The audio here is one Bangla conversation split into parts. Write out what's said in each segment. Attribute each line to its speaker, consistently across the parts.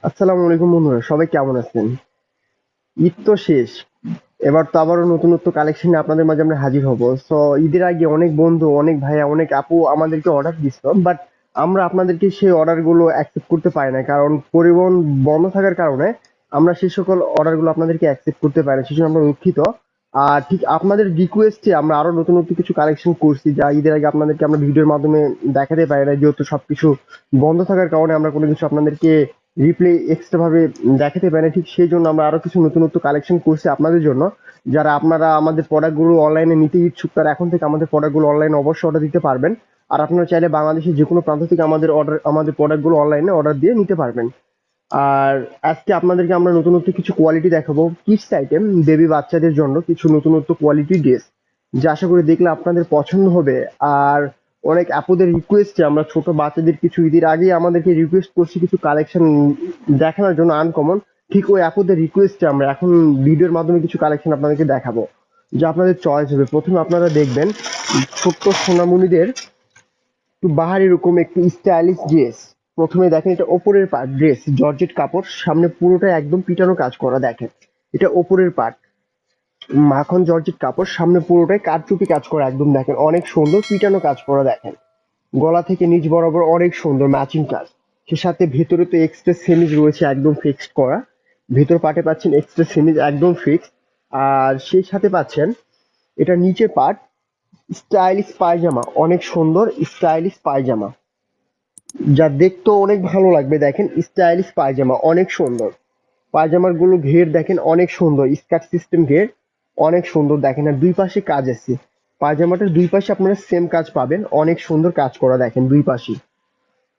Speaker 1: আসসালামু আলাইকুম বন্ধুরা, সবাই কেমন আছেন? ঈদ তো শেষ। এবার তো আবারও নতুন নতুন কালেকশন নিয়ে আপনাদের মাঝে আমরা হাজির হব। সো ঈদের আগে অনেক বন্ধু, অনেক ভাইয়া, অনেক আপু আমাদেরকে অর্ডার দিছিল, বাট আমরা আপনাদেরকে সেই অর্ডার গুলো অ্যাকসেপ্ট করতে পারি না, কারণ পরিবহন বন্ধ থাকার কারণে আমরা সেই সকল অর্ডার গুলো আপনাদেরকে অ্যাকসেপ্ট করতে পারি না, সেজন্য আমরা দুঃখিত। আর ঠিক আপনাদের রিকোয়েস্টে আমরা আরো নতুন নতুন কিছু কালেকশন করছি, যা ঈদের আগে আপনাদেরকে আমরা ভিডিওর মাধ্যমে দেখাতে পারি না, যেহেতু সবকিছু বন্ধ থাকার কারণে আমরা কোনো কিছু আপনাদেরকে রিপ্লে এক্সট্রা ভাবে দেখাতে পারি না। ঠিক সেই জন্য আমরা আরো কিছু নতুন নতুন কালেকশন করছি আপনাদের জন্য। যারা আপনারা আমাদের প্রোডাক্ট গুলো অনলাইনে নিতে ইচ্ছুক, তারা এখন থেকে আমাদের প্রোডাক্ট গুলো অনলাইনে অবশ্যই অর্ডার দিতে পারবেন। আর আপনারা চাইলে বাংলাদেশের যে কোনো প্রান্ত থেকে আমাদের প্রোডাক্ট গুলো অনলাইনে অর্ডার দিয়ে নিতে পারবেন। আর আজকে আপনাদেরকে আমরা নতুন নতুন কিছু কোয়ালিটি দেখাবো, কিডস আইটেম, বেবি বাচ্চাদের জন্য কিছু নতুন নতুন কোয়ালিটি ড্রেস, যা আশা করি দেখলে আপনাদের পছন্দ হবে। আর অনেক আপুদের রিকোয়েস্টে আমরা ছোট বাচ্চাদের কিছু ঈদের আগেই আমাদেরকে রিকোয়েস্ট করছি কিছু কালেকশন দেখানোর জন্য আনকমন। ঠিক ওই আপুদের রিকোয়েস্টে আমরা এখন ভিডিওর মাধ্যমে কিছু কালেকশন আপনাদেরকে দেখাবো, যা আপনাদের চয়েস হবে। প্রথমে আপনারা দেখবেন ছোট্ট সোনামণিদের একটু বাহারি রকম একটু স্টাইলিশ ড্রেস। প্রথমে দেখেন, এটা ওপরের পার্ট, ড্রেস জর্জেট কাপড়, সামনে পুরোটা একদম পিটানো কাজ করা। দেখেন এটা ওপরের পার্ট, মাখন জর্জেট কাপড়, সামনে পুরোটাই কারচুপি কাজ করা একদম। দেখেন অনেক সুন্দর পিটানো কাজ করা। দেখেন গলা থেকে নিচ বরাবর অনেক সুন্দর ম্যাচিং কাজ। সে সাথে ভেতরে তো এক্সট্রা সেমিজ রয়েছে একদম ফিক্সড করা। ভেতর পার্টে পাচ্ছেন এক্সট্রা সেমিজ একদম ফিক্সড। আর সেই সাথে পাচ্ছেন এটা নিচে পার্ট, স্টাইলিশ পায়জামা, অনেক সুন্দর স্টাইলিশ পায়জামা, যা দেখতেও অনেক ভালো লাগবে। দেখেন স্টাইলিশ পায়জামা অনেক সুন্দর। পায়জামার গুলো ঘের দেখেন অনেক সুন্দর, স্কার্ট সিস্টেম ঘের অনেক সুন্দর। দেখেন আর দুই পাশে কাজ আছে, পায়জামাটার দুই পাশে আপনারা সেম কাজ পাবেন, অনেক সুন্দর কাজ করা। দেখেন দুই পাশে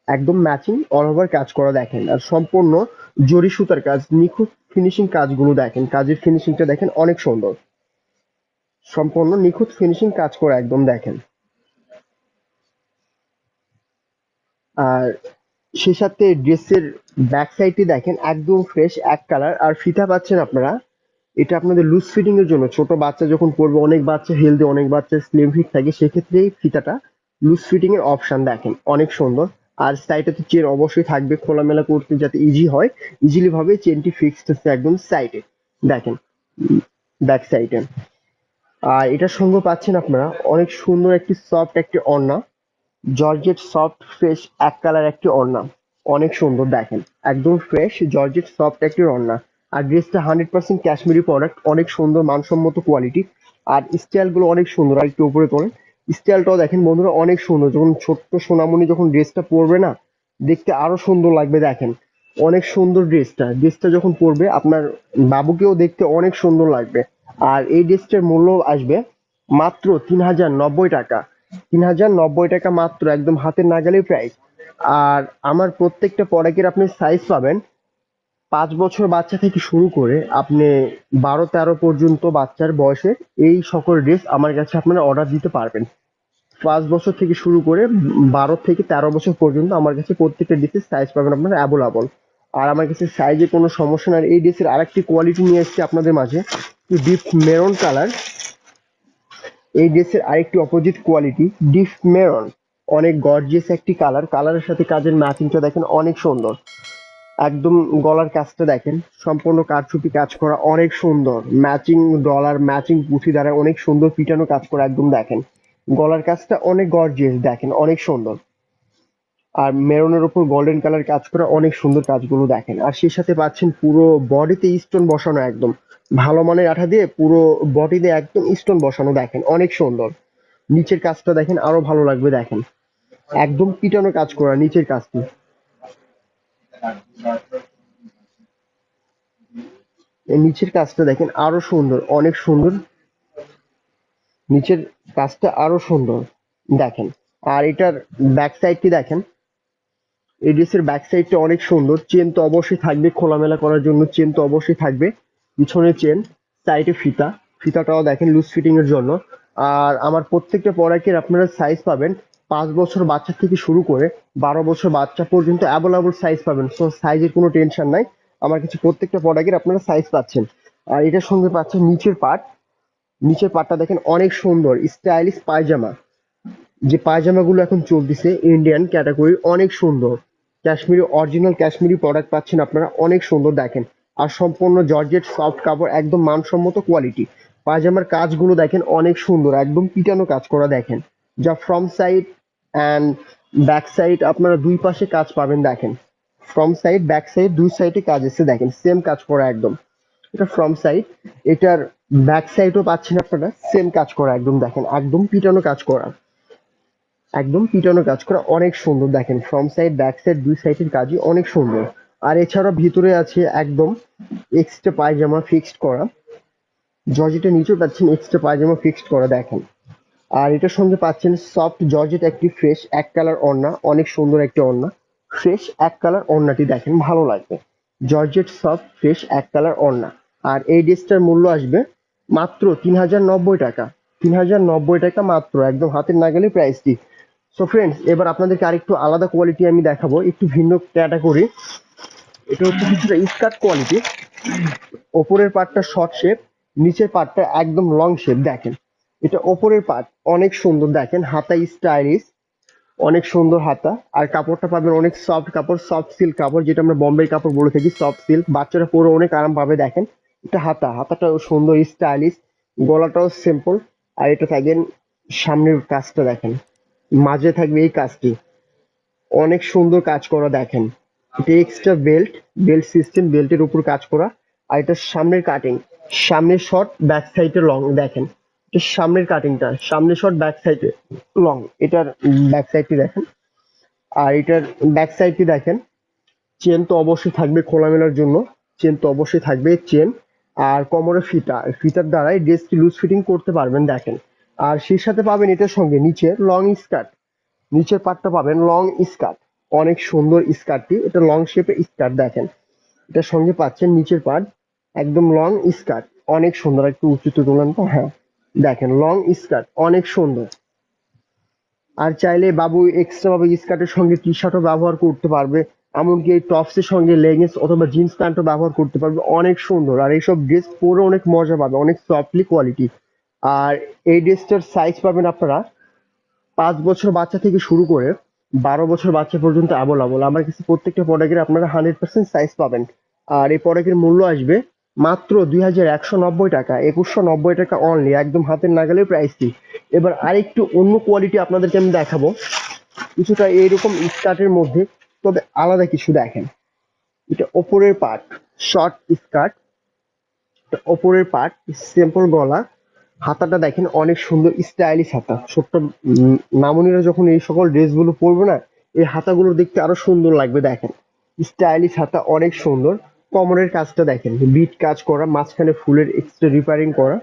Speaker 1: একদম ম্যাচিং অল ওভার কাজ করা। দেখেন আর সম্পূর্ণ জরি সুতার কাজ, নিখুঁত ফিনিশিং কাজগুলো। দেখেন কাজের ফিনিশিংটা দেখেন অনেক সুন্দর, সম্পূর্ণ নিখুঁত ফিনিশিং কাজ করা একদম। দেখেন আর সে সাথে ড্রেসের ব্যাক সাইডটি দেখেন একদম ফ্রেশ এক কালার। আর ফিতা পাচ্ছেন আপনারা, এটা আপনাদের লুজ ফিটিং এর জন্য। ছোট বাচ্চা যখন পরবে, অনেক বাচ্চা হেলদি, অনেক বাচ্চা স্লিম ফিট থাকে, সেক্ষেত্রে এই ফিতাটা লুজ ফিটিং এর অপশন। দেখেন অনেক সুন্দর। আর সাইডে তো চেন অবশ্যই থাকবে, খোলামেলা করতে যাতে ইজি হয়, ইজিলি ভাবে চেনটি ফিক্সড আছে একদম সাইডে। দেখেন ব্যাক সাইডে। আর এটার সঙ্গে পাচ্ছেন আপনারা অনেক সুন্দর একটি সফট একটি ওড়না, জর্জেট সফট ফ্রেশ এক কালার একটি ওড়না, অনেক সুন্দর। দেখেন একদম ফ্রেশ জর্জেট সফট একটি ওড়না। আর ড্রেসটা 100% কাশ্মীরি প্রোডাক্ট, অনেক সুন্দর মানসম্মত কোয়ালিটি। আর স্টাইল গুলো অনেক সুন্দর। আর একটু উপরে তোলেন, স্টাইলটাও দেখেন বন্ধুরা অনেক সুন্দর। যখন ছোট্ট সোনামণি যখন ড্রেসটা পরবে না, দেখতে আরো সুন্দর লাগবে। দেখেন অনেক সুন্দর ড্রেসটা, ড্রেসটা যখন পরবে আপনার বাবুকেও দেখতে অনেক সুন্দর লাগবে। আর এই ড্রেসটার মূল্য আসবে মাত্র 3090 টাকা। 3090 টাকা মাত্র, একদম হাতের নাগালে প্রাইস। আর আমার প্রত্যেকটা প্রোডাক্টের আপনি সাইজ পাবেন 5 বছর বাচ্চা থেকে শুরু করে আপনি 12-13 পর্যন্ত বাচ্চার বয়সের এই সকল ড্রেস আমার কাছে আপনারা অর্ডার দিতে পারবেন। 5 বছর থেকে শুরু করে 12 থেকে 13 বছর পর্যন্ত আমার কাছে প্রত্যেকটা ড্রেসের সাইজ পাবেন আপনারা অ্যাভেলেবল। আর আমার কাছে সাইজে কোনো সমস্যা নাই। এই ড্রেসের আরেকটি কোয়ালিটি নিয়ে এসেছি আপনাদের মাঝে, ডিপ মেরুন কালার। এই ড্রেসের আরেকটি অপোজিট কোয়ালিটি ডিপ মেরন, অনেক গর্জিয়াস একটি কালার। কালারের সাথে কাজের ম্যাচিংটা দেখেন অনেক সুন্দর। একদম গলার কাজটা দেখেন সম্পূর্ণ কারচুপি কাজ করা, অনেক সুন্দর। ম্যাচিং ডলার, ম্যাচিং পুঁথি দ্বারা অনেক সুন্দর পিটানো কাজ করা একদম। দেখেন গলার কাজটা অনেক গর্জিয়াস, দেখেন অনেক সুন্দর। আর মেরুনের উপর গোল্ডেন কালার কাজ করা, অনেক সুন্দর কাজগুলো। দেখেন আর সেই সাথে পাচ্ছেন পুরো বডিতে স্টোন বসানো, একদম ভালো মানের আঠা দিয়ে পুরো বডিতে একদম স্টোন বসানো। দেখেন অনেক সুন্দর। নিচের কাজটা দেখেন আরো ভালো লাগবে। দেখেন একদম পিটানো কাজ করা নিচের কাজটি। এই নিচের কাজটা দেখেন আরো সুন্দর, অনেক সুন্দর। নিচের কাজটা আরো সুন্দর। দেখেন আর এটার ব্যাক সাইডটি দেখেন, এই ড্রেসের ব্যাক সাইডটা অনেক সুন্দর। চেন তো অবশ্যই থাকবে, খোলামেলা করার জন্য চেন তো অবশ্যই থাকবে। পিছনে চেন, সাইডে ফিতা, ফিতাটাও দেখেন লুজ ফিটিং এর জন্য। আর আমার প্রত্যেকটা প্রোডাক্টের আপনারা সাইজ পাবেন 5 বছর বাচ্চা থেকে শুরু করে 12 বছর বাচ্চা পর্যন্ত অ্যাভেলেবল সাইজ পাবেন। সো সাইজের কোনো টেনশন নাই, আমার কাছে প্রত্যেকটা প্রোডাক্টের আপনারা সাইজ পাচ্ছেন। আর এটার সঙ্গে পাচ্ছেন নিচের পার্ট, নিচের পার্টটা দেখেন অনেক সুন্দর স্টাইলিশ পায়জামা। যে পায়জামাগুলো এখন চলতেছে ইন্ডিয়ান ক্যাটাগরি, অনেক সুন্দর। কাশ্মীরি অরিজিনাল কাশ্মীরি প্রোডাক্ট পাচ্ছেন আপনারা, অনেক সুন্দর দেখেন। আর সম্পূর্ণ জর্জেট সফট কাপড়, একদম মানসম্মত কোয়ালিটি। পায়জামার কাজগুলো দেখেন অনেক সুন্দর, একদম পিটানো কাজ করা দেখেন, যা front side and back side আপনারা দুই পাশে কাজ পাবেন দেখেন। ফ্রন্ট সাইড ব্যাক সাইড দুই সাইডে কাজ এসে দেখেন, সেম কাজ করা একদম। এটা ফ্রন্ট সাইড, এটার ব্যাক সাইডও পাচ্ছেন আপনারা সেম কাজ করা একদম দেখেন, একদম পিটানো কাজ করা, একদম পিটানো কাজ করা, অনেক সুন্দর দেখেন। ফ্রন্ট সাইড ব্যাক সাইড দুই সাইডের কাজই অনেক সুন্দর। আর এছাড়াও ভিতরে আছে একদম এক্সট্রা পায়জামা ফিক্সড করা, জর্জেটের নিচেও পাচ্ছেন এক্সট্রা পায়জামা ফিক্সড করা দেখেন। আর এটার সঙ্গে পাচ্ছেন সফট জর্জেট একটি ফ্রেশ এক কালার ওড়না, অনেক সুন্দর একটি ওড়না। ফ্রেশ এক কালার ওড়নাটি দেখেন, ভালো লাগবে। জর্জেট সফট ফ্রেশ এক কালার ওড়না। আর এই ড্রেসটার মূল্য আসবে মাত্র ৩০৯০ টাকা। ৩০৯০ টাকা মাত্র, একদম হাতের নাগালে প্রাইসটি। সো ফ্রেন্ডস, এবার আপনাদেরকে আরেকটু আলাদা কোয়ালিটি আমি দেখাবো, একটু ভিন্ন ক্যাটাগরি। এটা হচ্ছে কিছুটা স্কার্ট কোয়ালিটি। ওপরের পার্টটা শর্ট শেপ, নিচের পার্টটা একদম লং শেপ দেখেন। এটা ওপরের পার্ট অনেক সুন্দর দেখেন, হাতা স্টাইলিশ, অনেক সুন্দর হাতা। আর কাপড়টা পাবেন অনেক সফট কাপড়, সফট সিল্ক কাপড়, যেটা আমরা বোম্বে কাপড় বলে থাকি, সফট সিল্ক। বাচ্চারা পরে অনেক আরাম পাবে দেখেন। এটা হাতাটাও সুন্দর স্টাইলিশ, গলাটাও সিম্পল। আর এটা থাকবেন সামনের কাজটা দেখেন, মাঝে থাকবে এই কাজটি, অনেক সুন্দর কাজ করা দেখেন। এটা এক্সট্রা বেল্ট, বেল্ট সিস্টেম, বেল্টের উপর কাজ করা। আর এটা সামনের কাটিং, সামনের শর্ট ব্যাক সাইডে লং দেখেন। এটা সামনের কাটিংটা, সামনে শর্ট ব্যাক সাইডে লং, এটার ব্যাক সাইডটি দেখেন। আর এটার ব্যাক সাইডটি দেখেন, চেন তো অবশ্যই থাকবে খোলামেলার জন্য, চেন তো অবশ্যই থাকবে, চেন। আর কোমরে ফিতা, ফিতার দ্বারাই ড্রেসটি লুজ ফিটিং করতে পারবেন দেখেন। আর সেই সাথে পাবেন এটার সঙ্গে নিচে লং স্কার্ট, নিচের পার্টটা পাবেন লং স্কার্ট, অনেক সুন্দর স্কার্টটি। এটা লং শেপের স্কার্ট দেখেন। এটার সঙ্গে পাচ্ছেন নিচের পার্ট একদম লং স্কার্ট, অনেক সুন্দর। একটু উঁচুতে তোলেন তো, হ্যাঁ দেখেন লং স্কার্ট অনেক সুন্দর। আর চাইলে বাবু এক্সট্রা ভাবে স্কার্টের সঙ্গে টি শার্টও ব্যবহার করতে পারবে, এমনকি এই টপসের সঙ্গে লেগিংস অথবা জিন্স প্যান্টও ব্যবহার করতে পারবে, অনেক সুন্দর। আর এইসব ড্রেস পরে অনেক মজা পাবে, অনেক সফটলি কোয়ালিটি। আর এই ড্রেসটার সাইজ পাবেন আপনারা 5 বছর বাচ্চা থেকে শুরু করে 12 বছর বাচ্চা পর্যন্ত অ্যাভেলেবল। আমার কাছে প্রত্যেকটা প্রোডাক্টের আপনারা 100% সাইজ পাবেন। আর এই প্রোডাক্টের মূল্য আসবে মাত্র 2190 টাকা, 2190 টাকা অনলি, একদম হাতের নাগালে প্রাইসটি। এবার আরেকটু অন্য কোয়ালিটি আপনাদেরকে আমি দেখাবো, কিছুটা এইরকম স্কার্টের মধ্যে, তবে আলাদা কিছু দেখেন। এটা ওপরের পার্ট শর্ট স্কার্ট, ওপরের পার্ট সিম্পল গলা, হাতাটা দেখেন অনেক সুন্দর স্টাইলিশ হাতা। ছোট্ট নামুনিরা যখন এই সকল ড্রেসগুলো পরবে না, এই হাতাগুলো দেখতে আরো সুন্দর লাগবে দেখেন। স্টাইলিশ হাতা, অনেক সুন্দর। কোমরের কাজটা দেখেন, বিট কাজ করা, মাঝখানে ফুলের এক্সট্রা রিপেয়ারিং করা,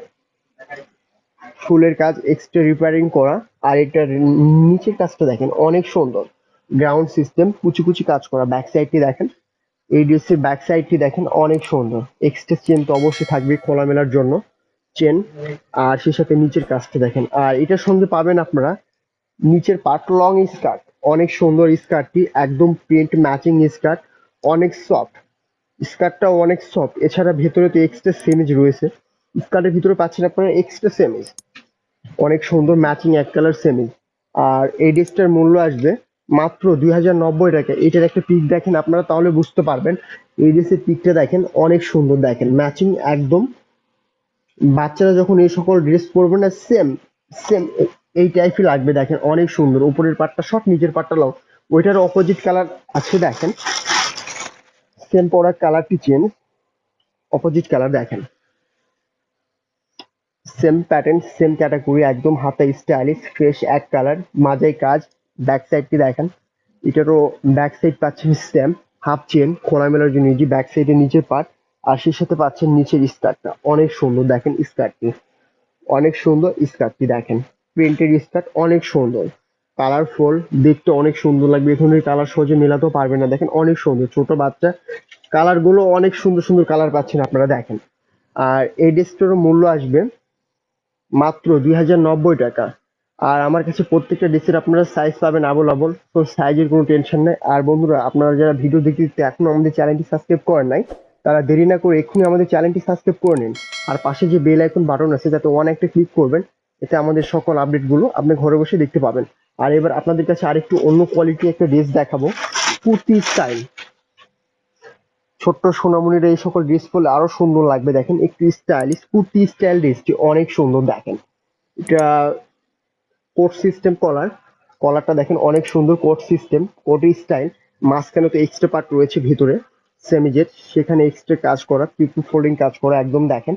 Speaker 1: ফুলের কাজ এক্সট্রা রিপেয়ারিং করা। আর এটার নিচের কাজটা দেখেন অনেক সুন্দর, গ্রাউন্ড সিস্টেম কুচি কুচি কাজ করা। ব্যাক সাইডটি দেখেন, এই ড্রেসের ব্যাক সাইডটি দেখেন অনেক সুন্দর। এক্সট্রা চেন তো অবশ্যই থাকবে খোলামেলার জন্য, চেন। আর সেই সাথে নিচের কাজটা দেখেন। আর এটার সঙ্গে পাবেন আপনারা নিচের পার্ট লং স্কার্ট, অনেক সুন্দর স্কার্টটি, একদম প্রিন্ট ম্যাচিং স্কার্ট, অনেক সফট। স্কার্টটাও অনেক সফট। এছাড়া ভেতরে তো এক্সট্রা সেমিজ রয়েছে, স্কার্টের ভিতরে পাচ্ছেন আপনারা এক্সট্রা সেমিজ, অনেক সুন্দর ম্যাচিং এক কালার সেমিজ। আর এই ড্রেসটার মূল্য আসবে মাত্র 2090 টাকা। এটার একটা পিক দেখেন আপনারা, তাহলে বুঝতে পারবেন। এই ড্রেসের পিকটা দেখেন অনেক সুন্দর দেখেন, ম্যাচিং একদম। বাচ্চারা যখন এই সকল ড্রেস পরবে না, সেম সেম এই টাইপই লাগবে দেখেন, অনেক সুন্দর। উপরের পাটটা শর্ট, নিচের পাটটা লং। ওইটার অপোজিট কালার আছে দেখেন, সেম পরার কালারটি চেঞ্জ, অপোজিট কালার দেখেন, সেম প্যাটার্ন সেম ক্যাটাগরি, একদম হাতে স্টাইলিশ ফ্রেশ এক কালার, মাঝাই কাজ। ব্যাক সাইডটি দেখেন, এটারও ব্যাক সাইড পাচ্ছেন সেম, হাফ চেন খোলামেলার জন্য যে ব্যাক সাইডের নিচের পার্ট। আর সেই সাথে পাচ্ছেন নিচের স্কার্টটা, অনেক সুন্দর দেখেন স্কার্টটি, অনেক সুন্দর স্কার্টটি দেখেন। প্রিন্টেড স্কার্ট, অনেক সুন্দর, কালারফুল, দেখতে অনেক সুন্দর লাগবে। এই ধরনের কালার সহজে মেলাতেও পারবে না দেখেন, অনেক সুন্দর। ছোট বাচ্চা কালার গুলো অনেক সুন্দর সুন্দর কালার পাচ্ছেন আপনারা দেখেন। আর এই ড্রেসটারও মূল্য আসবে মাত্র 2090 টাকা। আর আমার কাছে প্রত্যেকটা ড্রেসের আপনারা সাইজ পাবেন অ্যাভেলেবল, তো সাইজের কোনো টেনশন নেই। আর বন্ধুরা, আপনারা যারা ভিডিও দেখতে দেখতে এখনো আমাদের চ্যানেলটি সাবস্ক্রাইব করেন নাই, তারা দেরি না করে এক্ষুনি আমাদের চ্যানেলটি সাবস্ক্রাইব করে নিন। আর পাশে যে বেল আইকন বাটন আছে, যাতে ওয়ান একটা ক্লিক করবেন, এতে আমাদের সকল আপডেটগুলো আপনি ঘরে বসে দেখতে পাবেন। আর এবার আপনাদের কাছে আরেকটু অন্য কোয়ালিটি একটা ড্রেস দেখাবো। কুর্তি স্টাইল। ছোট্ট সোনামণিরা এই সকল ড্রেস পরলে আরো সুন্দর লাগবে। দেখেন একটু স্টাইলিশ কুর্তি স্টাইল ড্রেসটি অনেক সুন্দর। দেখেন এটা কোট সিস্টেম কলার, কলারটা দেখেন অনেক সুন্দর কোট সিস্টেম কোট স্টাইল। মাঝখানে তো এক্সট্রা পার্ট রয়েছে ভিতরে সেমিজেট, সেখানে এক্সট্রা কাজ করা পিপু ফোল্ডিং কাজ করা একদম দেখেন।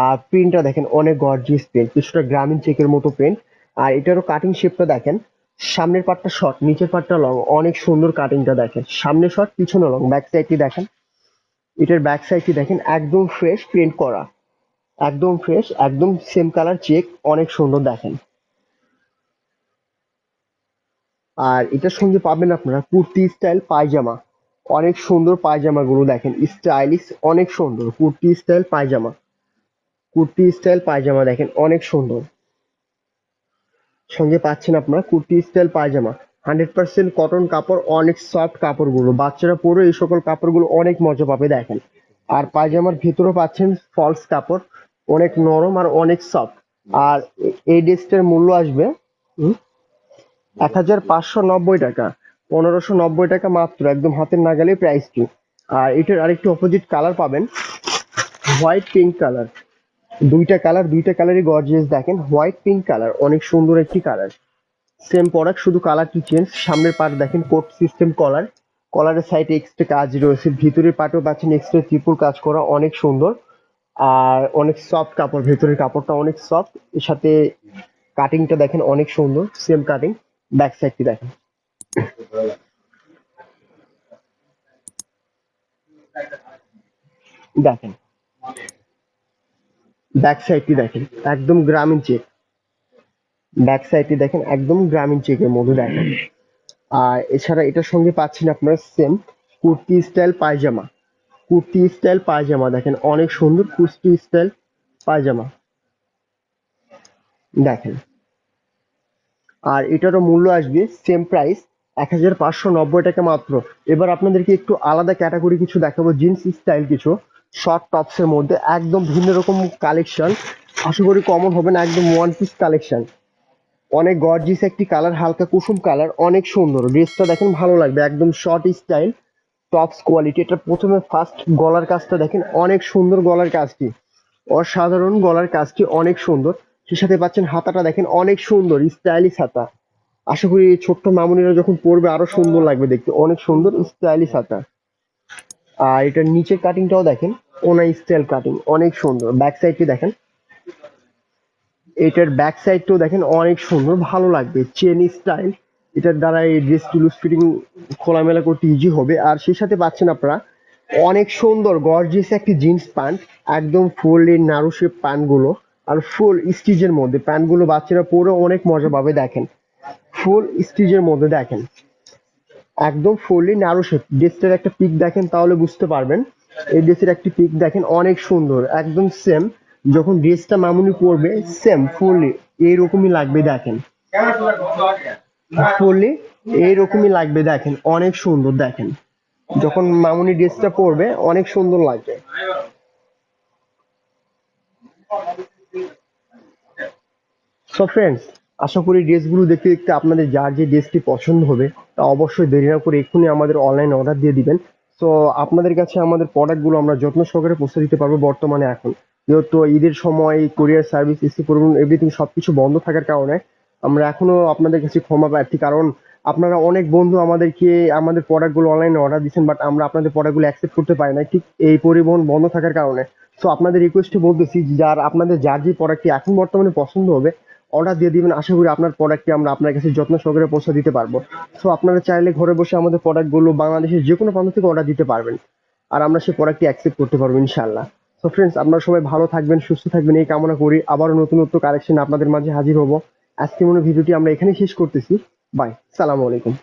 Speaker 1: আর প্রিন্টটা দেখেন অনেক গর্জিয়াস প্রিন্ট, কিছুটা গ্রামীণ চেকের মতো প্রিন্ট। আর এটারও কাটিং শেপটা দেখেন, সামনের পার্টটা শর্ট নিচের পার্টটা লং, অনেক সুন্দর কাটিংটা দেখেন। সামনে শর্ট পিছনে লং। ব্যাক সাইডটি দেখেন, এটার ব্যাক সাইডটি দেখেন একদম ফ্রেশ প্রিন্ট করা, একদম ফ্রেশ, একদম সেম কালার চেক, অনেক সুন্দর দেখেন। আর এটার সঙ্গে পাবেন আপনারা কুর্তি স্টাইল পায়জামা, অনেক সুন্দর পায়জামা গুলো দেখেন স্টাইলিশ, অনেক সুন্দর কুর্তি স্টাইল পায়জামা। কুর্তি স্টাইল পায়জামা দেখেন অনেক সুন্দর। সঙ্গে পাচ্ছেন আপনারা কুর্তি স্টাইল পায়জামা, 100% কটন কাপড়, অনেক সফট কাপড়গুলো, বাচ্চারা পরে এই সকল কাপড়গুলো অনেক মজা পাবে দেখেন। আর পায়জামার ভেতরেও পাচ্ছেন ফলস কাপড়, অনেক নরম আর অনেক সফট। আর এই ড্রেসটার মূল্য আসবে 1590 টাকা, 1590 টাকা মাত্র, একদম হাতের নাগালে প্রাইসটি। আর এটার আরেকটি অপোজিট কালার পাবেন, হোয়াইট পিঙ্ক কালার। দুইটা কালারই গর্জিয়াস দেখেন, হোয়াইট পিঙ্ক কালার, অনেক সুন্দর একটি কালার। সেম প্রোডাক্ট, শুধু কালারটি চেঞ্জ। সামনের পার্ট দেখেন কোট সিস্টেম কলার, কলারের সাইডে এক্সট্রা কাজ রয়েছে, ভিতরের পার্টও পাচ্ছেন এক্সট্রা ত্রিপুল কাজ করা, অনেক সুন্দর। আর অনেক সফট কাপড়, ভেতরের কাপড়টা অনেক সফট, এর সাথে কাটিংটা দেখেন অনেক সুন্দর, সেম কাটিং। ব্যাক সাইডটি দেখেন, দেখেন ব্যাক সাইডটি দেখেন একদম গ্রামীণ চেক, ব্যাক সাইডটি দেখেন একদম গ্রামীণ চেকের মধ্যে দেখেন। আর এছাড়া এটার সঙ্গে পাচ্ছেন আপনার সেম কুর্তি স্টাইল পায়জামা, কুর্তি স্টাইল পায়জামা দেখেন অনেক সুন্দর কুর্তি স্টাইল পায়জামা দেখেন। আর এটারও মূল্য আসবে সেম প্রাইস, 1590 টাকা মাত্র। এবার আপনাদেরকে একটু আলাদা ক্যাটাগরি কিছু দেখাবো, জিন্স স্টাইল কিছু শর্ট টপস এর মধ্যে একদম ভিন্ন রকম কালেকশন, আশা করি কমন হবে না, একদম ওয়ান পিস কালেকশন, অনেক গর্জিয়াস একটি কালার, হালকা কুসুম কালার, অনেক সুন্দর। ড্রেসটা দেখেন ভালো লাগবে, একদম শর্ট স্টাইল টপস কোয়ালিটি। এটা প্রথমে ফার্স্ট গলার কাজটা দেখেন অনেক সুন্দর, গলার কাজটি অসাধারণ, গলার কাজটি অনেক সুন্দর। সে সাথে পাচ্ছেন হাতাটা দেখেন অনেক সুন্দর স্টাইলিশ হাতা, আশা করি এই ছোট্ট মামুনিরা যখন পরবে আরো সুন্দর লাগবে দেখতে, অনেক সুন্দর স্টাইলিশ হাতা। আর এটার নিচের কাটিংটাও দেখেন ওনা স্টাইল কাটিং, অনেক সুন্দর। ব্যাক সাইডটি দেখেন, এটার ব্যাক সাইডটাও দেখেন অনেক সুন্দর, ভালো লাগবে চেন স্টাইল। এটার দ্বারা এই ড্রেসটি লুজ ফিটিং খোলামেলা করতে ইজি হবে। আর সেই সাথে পাচ্ছেন আপনারা অনেক সুন্দর গর্জিয়াস একটি জিন্স প্যান্ট, একদম ফুললি নারু শেপ প্যান্ট গুলো, আর ফুল স্টিচের মধ্যে প্যান্ট গুলো, বাচ্চারা পরে অনেক মজা পাবে দেখেন, ফুল স্টিচের মধ্যে দেখেন, একদম ফুললি নারু শেপ। ড্রেসটার একটা পিক দেখেন তাহলে বুঝতে পারবেন, এই ড্রেসের একটি পিক দেখেন অনেক সুন্দর, একদম সেম যখন ড্রেসটা মামুনি পরবে সেম ফুললি এইরকমই লাগবে দেখেন, ফুললি এইরকমই লাগবে দেখেন, অনেক সুন্দর দেখেন, যখন মামুনি ড্রেসটা পরবে অনেক সুন্দর লাগবে। সো ফ্রেন্ডস, আশা করি ড্রেসগুলো দেখতে দেখতে আপনাদের যার যে ড্রেসটি পছন্দ হবে তা অবশ্যই দেরি না করে এক্ষুনি আমাদের অনলাইন অর্ডার দিয়ে দিবেন। সো আপনাদের কাছে আমাদের প্রোডাক্টগুলো আমরা যত্ন সহকারে পৌঁছে দিতে পারবো বর্তমানে। এখন যেহেতু ঈদের সময় কুরিয়ার সার্ভিস, এসি পরিবহন, এভরিথিং সবকিছু বন্ধ থাকার কারণে আমরা এখনো আপনাদের কাছে ক্ষমা প্রার্থী, কারণ আপনারা অনেক বন্ধু আমাদেরকে আমাদের প্রোডাক্টগুলো অনলাইনে অর্ডার দিচ্ছেন, বাট আমরা আপনাদের প্রোডাক্টগুলো অ্যাকসেপ্ট করতে পারি না ঠিক এই পরিবহন বন্ধ থাকার কারণে। সো আপনাদের রিকোয়েস্টে বলতেছি, যার আপনাদের যার যে প্রোডাক্টটি এখন বর্তমানে পছন্দ হবে অর্ডার দিয়ে দিবেন, আশা করি আপনার প্রোডাক্টটি আমরা আপনার কাছে যত্ন সহকারে পৌঁছে দিতে পারবো। সো আপনারা চাইলে ঘরে বসে আমাদের প্রোডাক্টগুলো বাংলাদেশের যে কোনো প্রান্ত থেকে অর্ডার দিতে পারবেন, আর আমরা সেই প্রোডাক্টটি অ্যাকসেপ্ট করতে পারবো ইনশাআল্লাহ। সো ফ্রেন্ডস, আপনারা সবাই ভালো থাকবেন, সুস্থ থাকবেন এই কামনা করি। আবারও নতুনত্ব কালেকশন আপনাদের মাঝে হাজির হবো। আজকে মনে ভিডিওটি আমরা এখানেই শেষ করতেছি। বাই, সালামু আলাইকুম।